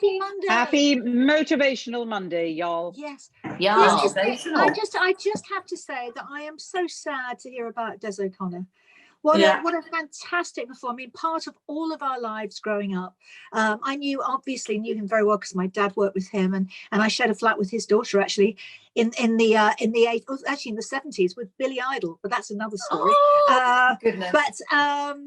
Happy Monday. Happy motivational Monday, y'all. Yes. Yeah. I just have to say that I am so sad to hear about Des O'Connor. What a fantastic performer. I mean, part of all of our lives growing up. I obviously knew him very well because my dad worked with him, and I shared a flat with his daughter actually in the 70s with Billy Idol, but that's another story. Goodness. But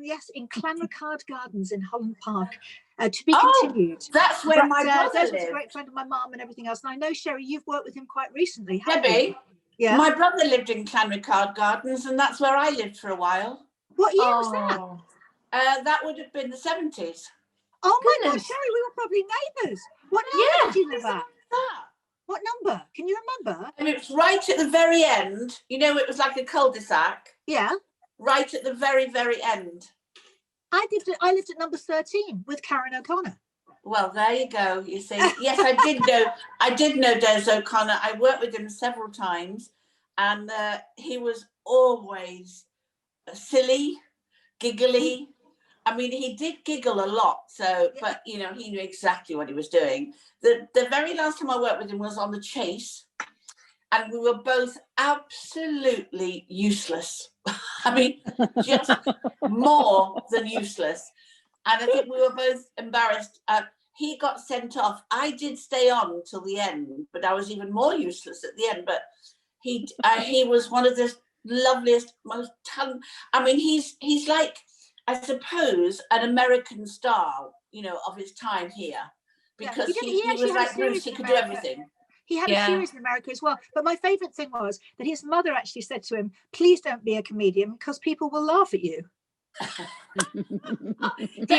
yes, in Clanricarde Gardens in Holland Park. To be continued. That's where my brother Des was lived. a great friend of my mum and everything else. And I know, Sherry, you've worked with him quite recently, haven't Debbie, you? Yeah. my brother lived in Clanricarde Gardens, and that's where I lived for a while. What year was that? That would have been the 70s. Oh my God, Sherry, we were probably neighbours. What number did you live at? What number? Can you remember? And it was right at the very end. You know, it was like a cul-de-sac. Yeah. Right at the very, very end. I lived at number 13 with Karen O'Connor. Well, there you go. You see, yes, I did know Des O'Connor. I worked with him several times, and he was always silly, giggly. I mean, he did giggle a lot. So, but you know, he knew exactly what he was doing. The very last time I worked with him was on The Chase, and we were both absolutely useless. I mean, just more than useless. And I think we were both embarrassed. He got sent off. I did stay on till the end, but I was even more useless at the end. But he was one of the loveliest, most talented. I mean, he's like, I suppose, an American star, you know, of his time here, because he was like Bruce. He could do everything. He had a series in America as well. But my favourite thing was that his mother actually said to him, "Please don't be a comedian because people will laugh at you." He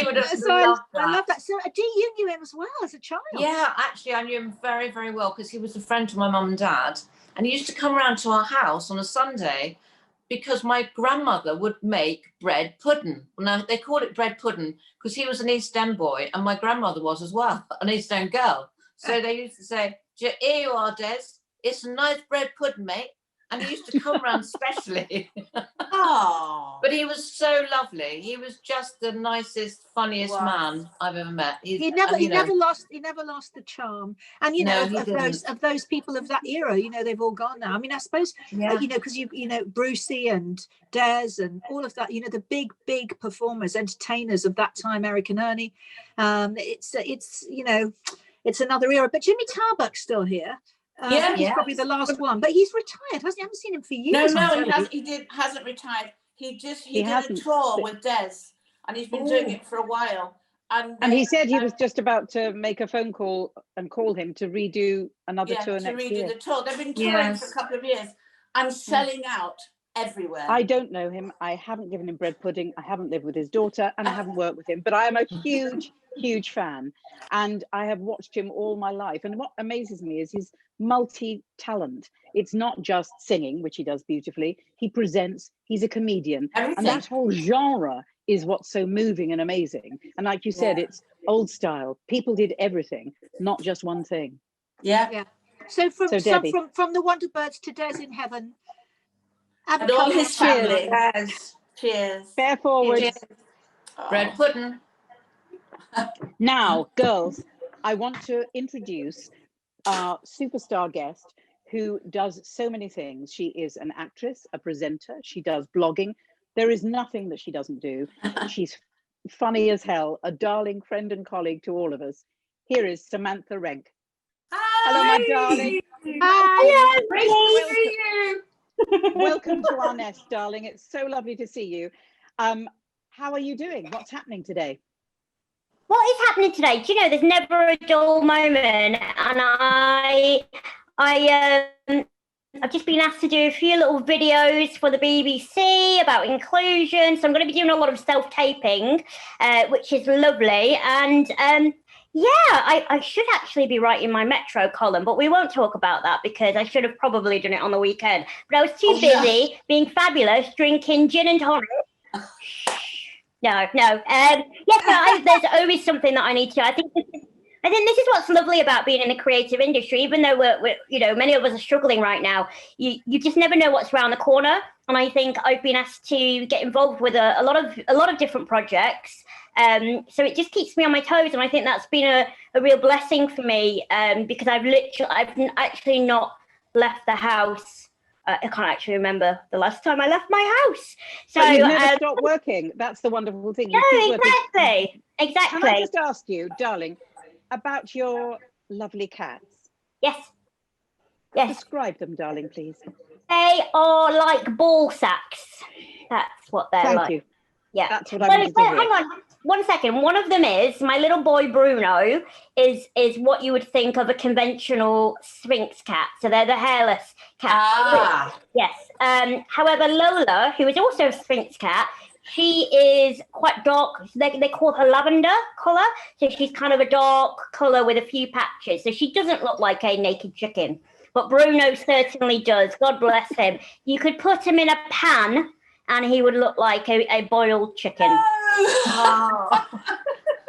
would have loved that. I love that. So, you knew him as well as a child? Yeah, actually, I knew him very, very well because he was a friend of my mum and dad, and he used to come around to our house on a Sunday because my grandmother would make bread pudding. Now, they called it bread pudding because he was an East End boy and my grandmother was as well, an East End girl. So they used to say, "Here you are, Des. It's a nice bread pudding, mate." And he used to come round specially. Oh, but he was so lovely. He was just the nicest, funniest man I've ever met. He never lost the charm. And you know, of those people of that era, you know, they've all gone now. I mean, I suppose you know, because you know, Brucey and Des and all of that, you know, the big performers, entertainers of that time, Eric and Ernie. It's you know, it's another era. But Jimmy Tarbuck's still here. He's probably the last one, but he's retired. I haven't seen him for years. No, he hasn't retired. He did a tour with Des, and he's been doing it for a while. And he said he was just about to make a phone call and call him to redo another tour next year. The tour. They've been touring for a couple of years and selling out everywhere. I don't know him. I haven't given him bread pudding. I haven't lived with his daughter, and I haven't worked with him. But I am a huge fan, and I have watched him all my life. And what amazes me is his multi-talent. It's not just singing, which he does beautifully. He presents. He's a comedian, and that whole genre is what's so moving and amazing. And like you said, it's old style. People did everything, not just one thing. Yeah. So from the Wonderbirds to Des in heaven. And all his family. Cheers. Fair forward. Cheers. Bread pudding. Now, girls, I want to introduce our superstar guest who does so many things. She is an actress, a presenter. She does blogging. There is nothing that she doesn't do. She's funny as hell, a darling friend and colleague to all of us. Here is Samantha Renke. Hi. Hello, my darling. Hi. Great to see you. Welcome to our nest, darling. It's so lovely to see you. How are you doing? What's happening today? What is happening today? Do you know, there's never a dull moment, and I've just been asked to do a few little videos for the BBC about inclusion, so I'm going to be doing a lot of self-taping, which is lovely, and I should actually be writing my Metro column, but we won't talk about that because I should have probably done it on the weekend, but I was too busy being fabulous, drinking gin and tonic. No. There's always something that I need to do. I think this is what's lovely about being in the creative industry. Even though we're you know, many of us are struggling right now, you just never know what's around the corner. And I think I've been asked to get involved with a lot of different projects So it just keeps me on my toes, and I think that's been a real blessing for me, because I've actually not left the house. I can't actually remember the last time I left my house. So but you've never stopped working. That's the wonderful thing. No, exactly. Can I just ask you, darling, about your lovely cats? Yes. Describe them, darling, please. They are like ball sacks. That's what they're like. Thank you. Yeah. That's what I wanted to hear. Hang on 1 second. One of them is my little boy Bruno is what you would think of a conventional Sphinx cat. So they're the hairless cat. Ah. Yes. However, Lola, who is also a Sphinx cat, she is quite dark. They call her lavender colour. So she's kind of a dark colour with a few patches. So she doesn't look like a naked chicken. But Bruno certainly does. God bless him. You could put him in a pan and he would look like a boiled chicken. Oh.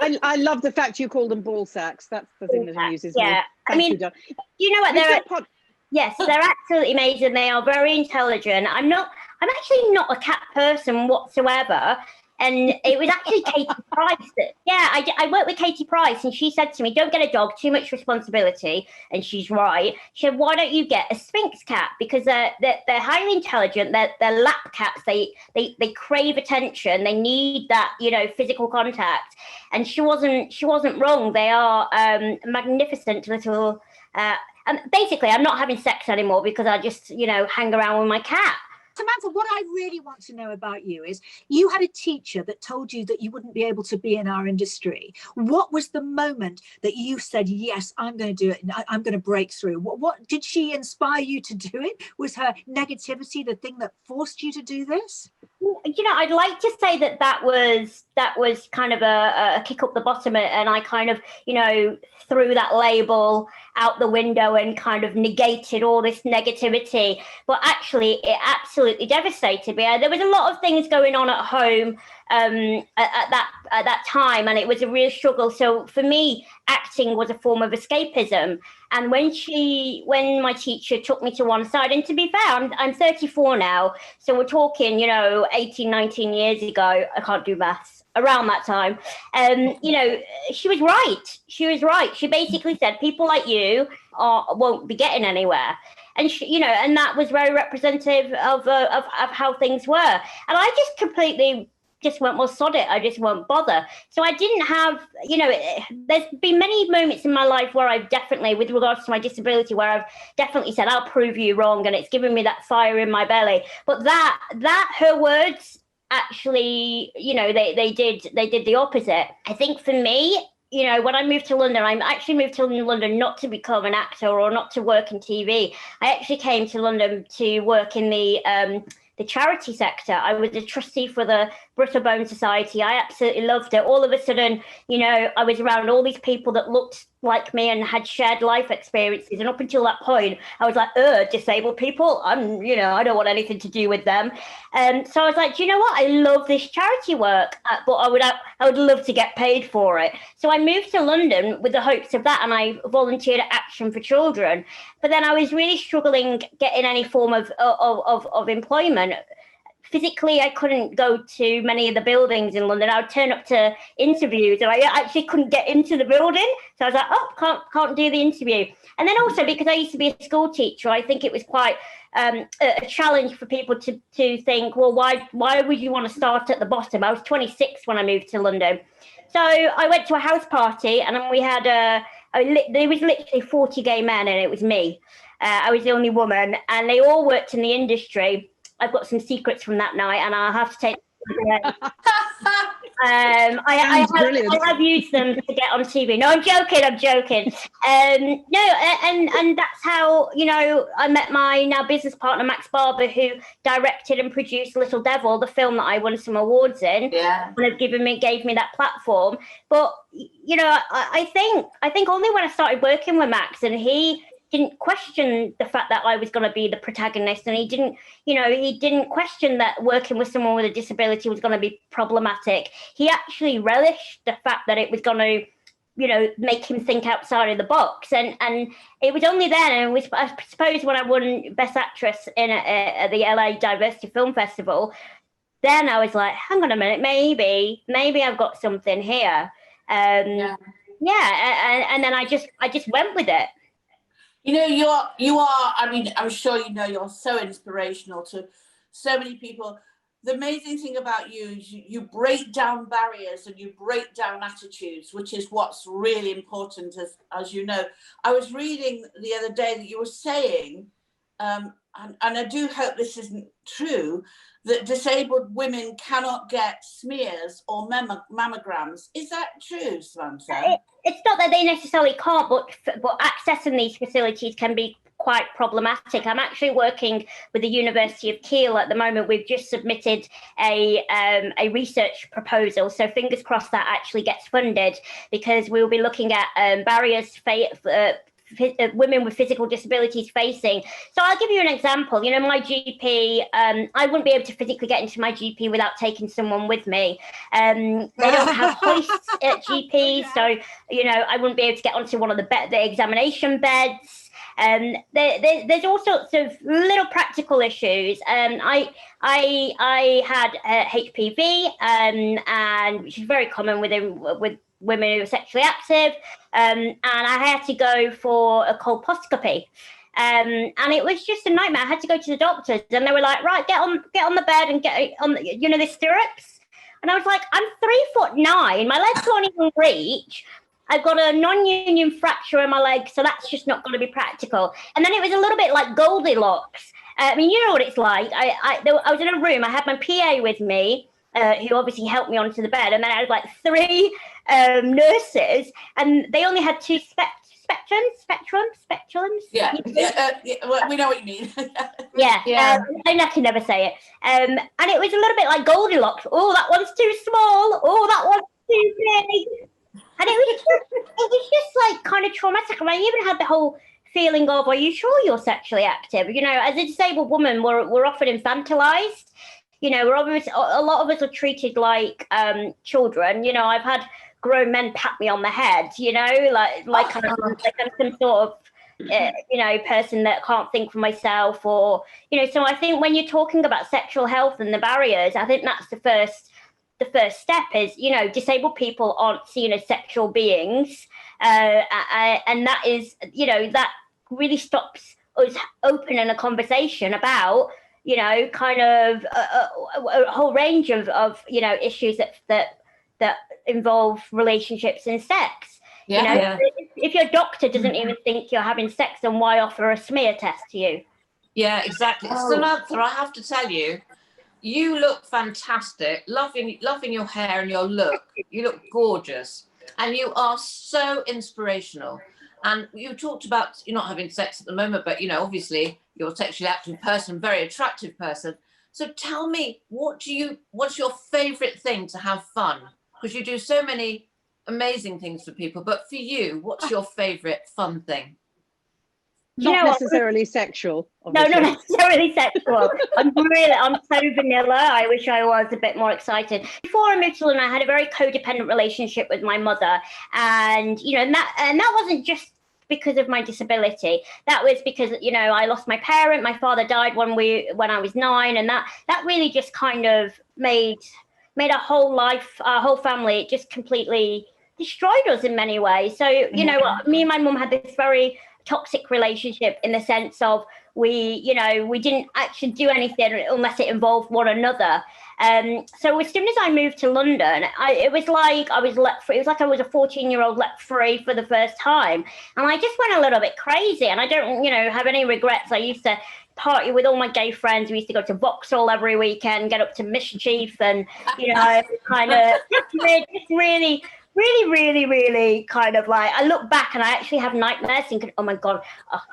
I love the fact you call them ball sacks. That's the thing that amuses me. Thank you, you know what? Yes, they're absolutely amazing. They are very intelligent. I'm actually not a cat person whatsoever. And it was actually Katie Price I worked with Katie Price, and she said to me, don't get a dog, too much responsibility. And she's right. She said, why don't you get a Sphinx cat? Because they're highly intelligent. They're lap cats. They crave attention. They need that, physical contact. And she wasn't wrong. They are magnificent little, and basically I'm not having sex anymore because I just, hang around with my cat. Samantha, what I really want to know about you is you had a teacher that told you that you wouldn't be able to be in our industry. What was the moment that you said, yes, I'm going to do it, and I'm going to break through? What did she inspire you to do it? Was her negativity the thing that forced you to do this? I'd like to say that was kind of a kick up the bottom, and I kind of, threw that label out the window and kind of negated all this negativity. But actually, it absolutely devastated me. There was a lot of things going on at home at that time, and it was a real struggle. So for me, acting was a form of escapism. And when my teacher took me to one side, and to be fair, I'm 34 now, so we're talking 18, 19 years ago. I can't do maths. Around that time, she was right. She basically said people like you won't be getting anywhere. And and that was very representative of how things were. And I just completely went, well, sod it, I just won't bother. So I didn't have, there's been many moments in my life where I've definitely, with regards to my disability, where I've definitely said, I'll prove you wrong, and it's given me that fire in my belly. But that her words actually, they did the opposite. I think for me, when I moved to London, I actually moved to London not to become an actor or not to work in TV. I actually came to London to work in the charity sector. I was a trustee for the Brittle Bone Society. I absolutely loved it. All of a sudden, I was around all these people that looked like me and had shared life experiences. And up until that point, I was like, disabled people, I don't want anything to do with them. So I was like, do you know what? I love this charity work, but I would love to get paid for it. So I moved to London with the hopes of that, and I volunteered at Action for Children. But then I was really struggling getting any form of employment. Physically, I couldn't go to many of the buildings in London. I would turn up to interviews and I actually couldn't get into the building. So I was like, can't do the interview. And then also because I used to be a school teacher, I think it was quite a challenge for people to think, well, why would you want to start at the bottom? I was 26 when I moved to London. So I went to a house party, and then we had there was literally 40 gay men, and it was me. I was the only woman, and they all worked in the industry. I've got some secrets from that night, and I'll have to take I have used them to get on TV. No, I'm joking. And that's how, I met my now business partner, Max Barber, who directed and produced Little Devil, the film that I won some awards in. Yeah. And gave me that platform. But, I think only when I started working with Max, and he didn't question the fact that I was going to be the protagonist, and he didn't question that working with someone with a disability was going to be problematic. He actually relished the fact that it was going to, make him think outside of the box. And it was only then, and it was, I suppose, when I won Best Actress at the LA Diversity Film Festival, then I was like, hang on a minute, maybe I've got something here. And then I just went with it. You know, you are, I mean, I'm sure you know, you're so inspirational to so many people. The amazing thing about you is you break down barriers and you break down attitudes, which is what's really important, as you know. I was reading the other day that you were saying, and I do hope this isn't true, that disabled women cannot get smears or mammograms. Is that true, Samantha? It's not that they necessarily can't, but accessing these facilities can be quite problematic. I'm actually working with the University of Kiel at the moment. We've just submitted a research proposal, so fingers crossed that actually gets funded, because we'll be looking at barriers women with physical disabilities facing. So I'll give you an example. You know, my GP, I wouldn't be able to physically get into my GP without taking someone with me. They don't have hoists at GPs, so, you know, I wouldn't be able to get onto one of the examination beds. There's all sorts of little practical issues. I had HPV, and which is very common with women who are sexually active, and I had to go for a colposcopy, and it was just a nightmare. I had to go to the doctors, and they were like, right, get on the bed and get on, you know, the stirrups. And I was like, I'm 3'9", my legs can't even reach. I've got a non-union fracture in my leg, so that's just not going to be practical. And then it was a little bit like Goldilocks. I mean, you know what it's like. I was in a room. I had my PA with me, who obviously helped me onto the bed, and then I had like 3 nurses, and they only had 2 spectrums. Yeah, we know what you mean. I can never say it. And it was a little bit like Goldilocks. Oh, that one's too small. Oh, that one's too big. And it was just like kind of traumatic. And I even had the whole feeling of, are you sure you're sexually active? You know, as a disabled woman, we're often infantilized. You know, a lot of us are treated like children. You know, I've had grown men pat me on the head, you know, like kind of like I'm some sort of, you know, person that can't think for myself, or, you know, so I think when you're talking about sexual health and the barriers, I think that's the first step is, you know, disabled people aren't seen as sexual beings. And that is, you know, that really stops us opening a conversation about, you know, kind of a whole range of, you know, issues that involve relationships and sex. You know, if your doctor doesn't even think you're having sex, then why offer a smear test to you? Yeah, exactly. Samantha, I have to tell you, you look fantastic. Loving your hair and your look. You look gorgeous, and you are so inspirational. And you talked about you're not having sex at the moment, but, you know, obviously you're a sexually active person, very attractive person. So tell me, what's your favorite thing to have fun? Because you do so many amazing things for people, but for you, what's your favorite fun thing? Not necessarily sexual. Obviously. No, not necessarily sexual. I'm so vanilla. I wish I was a bit more excited. Before I moved to London, I had a very codependent relationship with my mother, and you know, and that wasn't just because of my disability. That was because, you know, I lost my parent. My father died when I was 9, and that really just kind of made our whole life, our whole family, it just completely destroyed us in many ways. So, you know, me and my mum had this very toxic relationship in the sense of we didn't actually do anything unless it involved one another. So as soon as I moved to London, it was like I was let free. It was like I was a 14-year-old let free for the first time, and I just went a little bit crazy. And I don't, you know, have any regrets. I used to party with all my gay friends. We used to go to Vauxhall every weekend, get up to Mischief, and, you know, kind of just really kind of like, I look back and I actually have nightmares thinking, oh my God,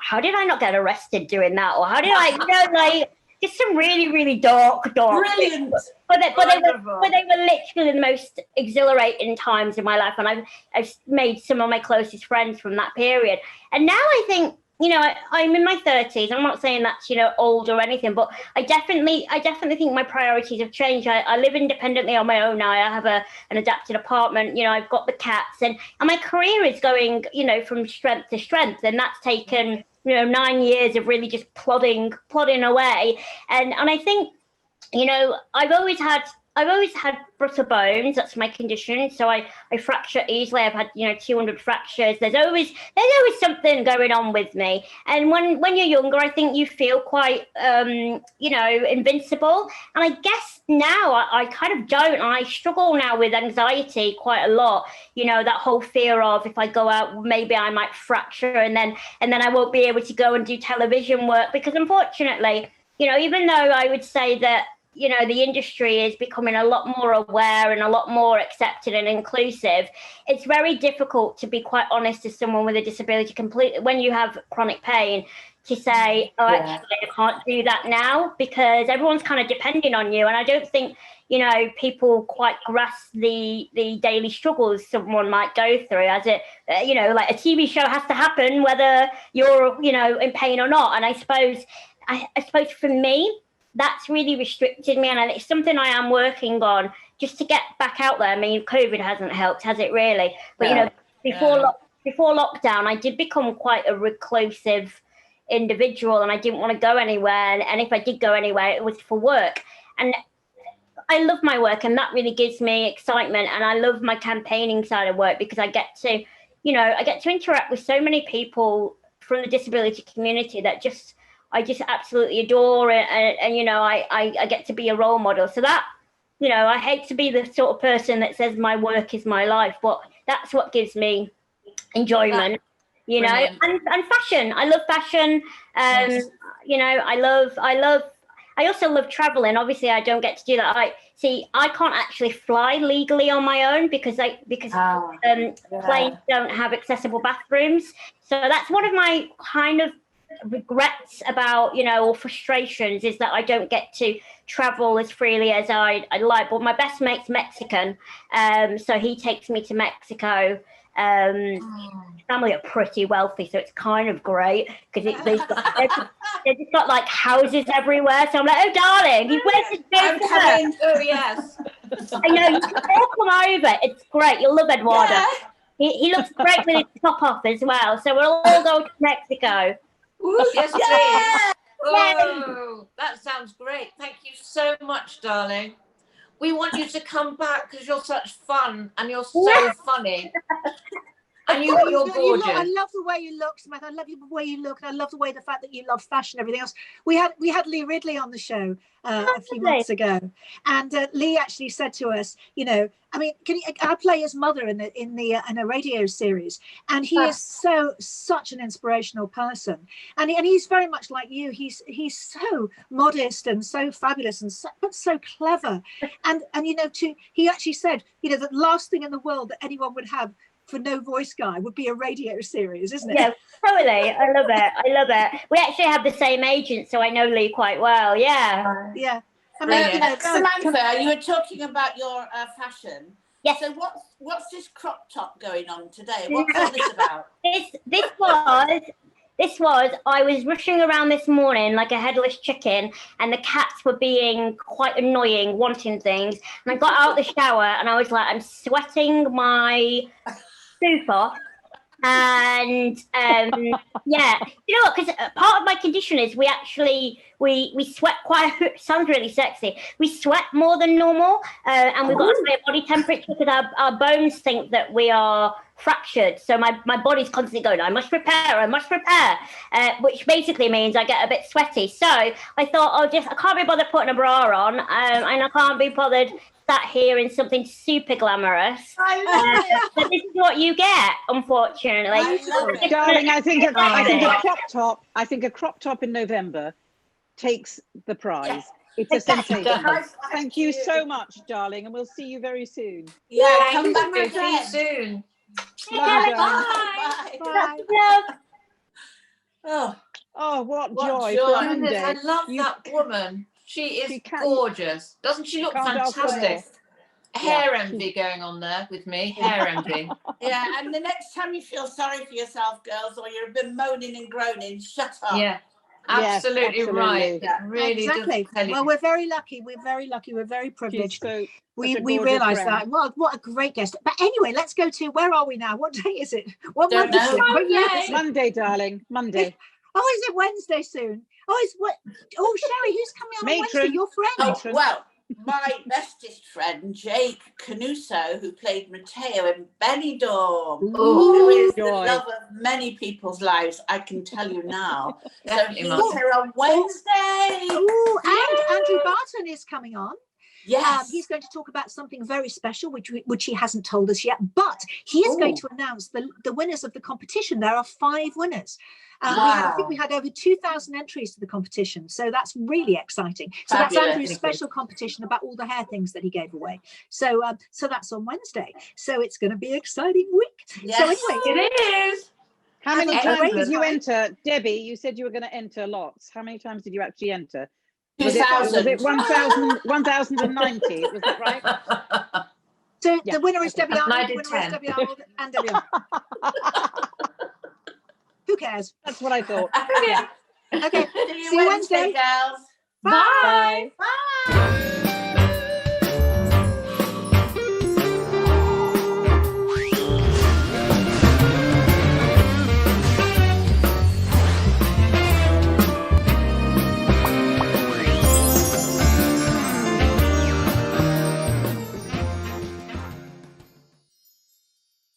how did I not get arrested doing that? Or how did I, you know, like, just some really dark. Brilliant. But they were literally the most exhilarating times in my life. And I've made some of my closest friends from that period. And now I think, you know, I'm in my 30s. I'm not saying that's, you know, old or anything, but I definitely think my priorities have changed. I live independently on my own now. I have an adapted apartment. You know, I've got the cats, and my career is going, you know, from strength to strength, and that's taken, you know, 9 years of really just plodding away. And I think you know, I've always had brittle bones. That's my condition. So I fracture easily. I've had, you know, 200 fractures. There's always something going on with me. And when you're younger, I think you feel quite, you know, invincible. And I guess now I kind of don't. And I struggle now with anxiety quite a lot. You know, that whole fear of if I go out, maybe I might fracture, and then I won't be able to go and do television work, because unfortunately, you know, even though I would say that, you know, the industry is becoming a lot more aware and a lot more accepted and inclusive, it's very difficult, to be quite honest, to someone with a disability, completely, when you have chronic pain, to say, oh, actually, I can't do that now, because everyone's kind of depending on you. And I don't think, you know, people quite grasp the daily struggles someone might go through, as it, you know, like a TV show has to happen whether you're, you know, in pain or not. And I suppose for me, that's really restricted me, and it's something I am working on just to get back out there. I mean, COVID hasn't helped, has it really? But you know, before lockdown, I did become quite a reclusive individual, and I didn't want to go anywhere. And if I did go anywhere, it was for work. And I love my work, and that really gives me excitement. And I love my campaigning side of work, because I get to, you know, I get to interact with so many people from the disability community that I just absolutely adore it. And you know, I get to be a role model. So that, you know, I hate to be the sort of person that says my work is my life, but that's what gives me enjoyment, you know. And fashion. I love fashion. You know, I also love traveling. Obviously, I don't get to do that. I can't actually fly legally on my own because planes don't have accessible bathrooms. So that's one of my kind of regrets about, you know, or frustrations, is that I don't get to travel as freely as I'd like. But my best mate's Mexican, so he takes me to Mexico. Family are pretty wealthy, so it's kind of great, because they've just got like houses everywhere. So I'm like, oh darling, where's this go for? Oh yes. I know, you can all come over. It's great. You'll love Eduardo. Yeah. He looks great with his top off as well. So we'll all go to Mexico. Yes, please. Oh, that sounds great. Thank you so much, darling. We want you to come back because you're such fun and you're so funny. And you're gorgeous. I love the way you look, Samantha. I love the way you look, and I love the fact that you love fashion and everything else. We had Lee Ridley on the show a few months ago, and Lee actually said to us, you know, I mean, I play his mother in a radio series, and he is such an inspirational person, and he's very much like you. He's so modest and so fabulous but so clever, and you know, he actually said, you know, the last thing in the world that anyone would have for no voice guy would be a radio series, isn't it? Yeah, totally. I love it. We actually have the same agent, so I know Lee quite well. Yeah. Yeah. I mean, you know, Samantha, you were talking about your fashion. Yes. So what's this crop top going on today? What's all this about? This was, I was rushing around this morning like a headless chicken, and the cats were being quite annoying, wanting things. And I got out of the shower and I was like, I'm sweating my suit off. And yeah, you know what, because part of my condition is we sweat quite, sounds really sexy, we sweat more than normal, and we've got a higher body temperature because our bones think that we are fractured. So my body's constantly going, I must prepare, which basically means I get a bit sweaty. So I thought, I can't be bothered putting a bra on, and I can't be bothered sat here in something super glamorous. But this is what you get, unfortunately. Darling, I think a crop top in November takes the prize. Yes. It's a sensation. Thank you so much, darling, and we'll see you very soon. Yeah, come back and see you soon. Love you, Bye. Bye. Oh, what joy. I love that woman. She is gorgeous. Doesn't she look fantastic? Hair envy going on there with me. Hair envy. Yeah, and the next time you feel sorry for yourself, girls, or you're a bit moaning and groaning, shut up. Yeah. Absolutely right. Yeah, really exactly. Well, we're very lucky. We're very privileged. We realise that. What a great guest. But anyway, let's go to, where are we now? What day is it? What month is it? Monday, darling. Monday. Oh, is it Wednesday soon? Oh, it's what? Oh, Sherry, who's coming on Wednesday? Your friend. Oh, well, my bestest friend, Jake Canuso, who played Matteo in Benidorm, who is the love of many people's lives, I can tell you now. So he's here on Wednesday. Oh, and Andrew Barton is coming on. Yes. He's going to talk about something very special, which he hasn't told us yet, but he is going to announce the winners of the competition. There are 5 winners. I think we had over 2,000 entries to the competition, so that's really exciting. So that's Andrew's special competition about all the hair things that he gave away. So so that's on Wednesday. So it's going to be an exciting week. Yes, so anyway, it is. How many times did you enter? Debbie, you said you were going to enter lots. How many times did you actually enter? 2,000. Was it 1,090? Was that right? So the winner is Debbie Arnold. I did Winner is 10. Debbie Arnold and Debbie Arnold. Who cares? That's what I thought. Okay. Okay. See you Wednesday, girls. Bye. Bye.